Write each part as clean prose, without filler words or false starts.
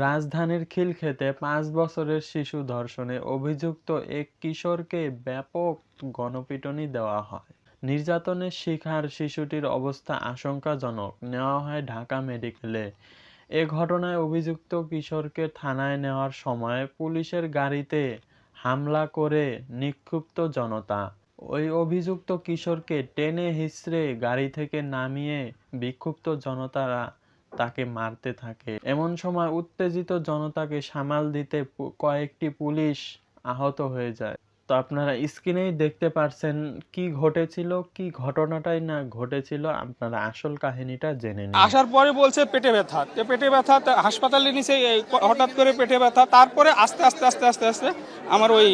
রাজধানীর খিলক্ষেতে ৫ বছরের শিশু ধর্ষণে অভিযুক্ত এক কিশোরকে ব্যাপক গণপিটুনি দেওয়া হয়। নির্যাতনের শিকার শিশুটির অবস্থা আশঙ্কাজনক। নেওয়া হয় ঢাকা মেডিকেলে। এ ঘটনায় অভিযুক্ত কিশোরকে থানায় নেওয়ার সময় পুলিশের গাড়িতে হামলা করে নিক্ষুব্ধ জনতা। ওই অভিযুক্ত কিশোরকে টেনে হিঁচড়ে গাড়ি থেকে নামিয়ে বিক্ষুব্ধ জনতারা তাকে মারতে থাকে। এমন সময় উত্তেজিত জনতাকে সামাল দিতে কয়েকটি পুলিশ আহত হয়ে যায়। তো আপনারা স্ক্রিনেই দেখতে পারছেন কি ঘটেছিল, কি ঘটনাটাই না ঘটেছিল। আপনারা আসল কাহিনীটা জেনে নিন। আসার পরে বলছে পেটে ব্যথা, পেটে ব্যথা, হাসপাতালে নিচে হঠাৎ করে পেটে ব্যথা। তারপরে আস্তে আস্তে আস্তে আস্তে আস্তে আমার ওই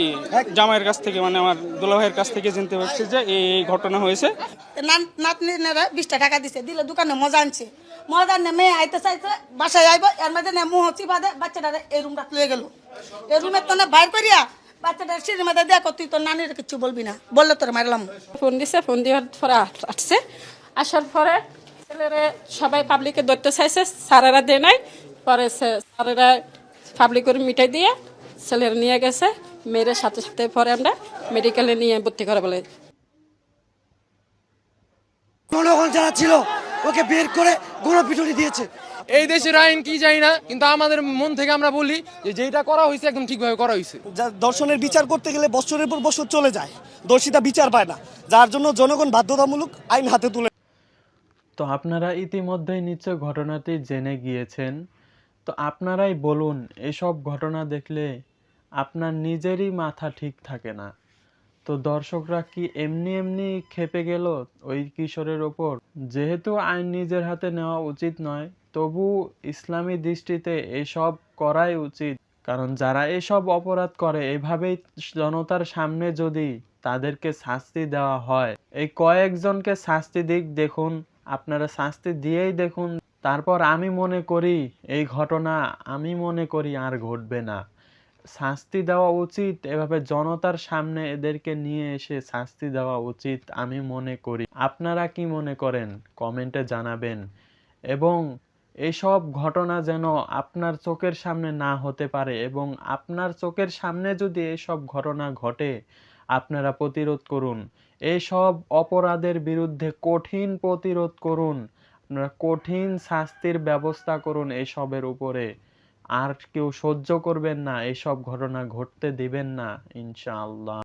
জামাইয়ের কাছ থেকে, মানে আমার দুলাভাইয়ের কাছ থেকে জানতে পারছি যে এই ঘটনা হয়েছে। নাতনিরা 20 টাকা দিছে, দিলে দোকানে মজা আনছে। মজা আনে মেয়ে আইতে চাইছে, বাসায় আইব, এর মধ্যে মুহ চিবাদে বাচ্চাটা এই রুমটা লয়ে গেল। এই রুমে তো না বাইর করিয়া বাচ্চাটা সিঁড়ির মধ্যে দেখো, তুই তোর নানির কিছু বলবি না, বললে তোর মারলাম। ফোন দিছে, ফোন দেওয়ার পরে আসছে। আসার পরে ছেলেরা সবাই পাবলিকে ধরতে চাইছে, স্যারেরা দেয় নাই। পরে স্যারেরা পাবলিক করে মিটাই দিয়ে ছেলেরা নিয়ে গেছে। মেয়ের সাথে সাথে পরে আমরা মেডিকেলে নিয়ে ভর্তি করে বলে। জনগণ যারা ছিল ওকে বের করে গণপিটুনি দিয়েছে। এই দেশের আইন কি জানি না, কিন্তু আমাদের মন থেকে আমরা বলি যে যেটা করা হয়েছে একদম ঠিকভাবে করা হয়েছে। দর্শনের বিচার করতে গেলে বছরের পর বছর চলে যায়, দোষীটা বিচার পায় না, যার জন্য জনগণ বাধ্যতামূলক আইন হাতে তুলে। তো আপনারা ইতিমধ্যেই নিশ্চয় ঘটনাটি জেনে গিয়েছেন। তো আপনারাই বলুন, এসব ঘটনা দেখলে আপনার নিজেরই মাথা ঠিক থাকে না? তো দর্শকরা কি এমনি এমনি খেপে গেল ওই কিশোরের ওপর? যেহেতু আইন নিজের হাতে নেওয়া উচিত নয়, তবু ইসলামী দৃষ্টিতে এসব করাই উচিত। কারণ যারা এসব অপরাধ করে, এভাবেই জনতার সামনে যদি তাদেরকে শাস্তি দেওয়া হয়, এই কয়েকজনকে শাস্তি দিক, দেখুন আপনারা শাস্তি দিয়েই দেখুন। তারপর আমি মনে করি এই ঘটনা আর ঘটবে না। শাস্তি দেওয়া উচিত, এভাবে জনতার সামনে এদেরকে নিয়ে এসে শাস্তি দেওয়া উচিত আমি মনে করি। আপনারা কি মনে করেন কমেন্টে জানাবেন। এবং এসব ঘটনা যেন আপনার চোখের সামনে না হতে পারে, এবং আপনার চোখের সামনে যদি এসব ঘটনা ঘটে, আপনারা প্রতিরোধ করুন। এসব অপরাধের বিরুদ্ধে কঠিন প্রতিরোধ করুন। আপনারা কঠিন শাস্তির ব্যবস্থা করুন এসবের উপরে। আর কেউ সহ্য করবেন না, এসব ঘটনা ঘটতে দিবেন না ইনশাআল্লাহ।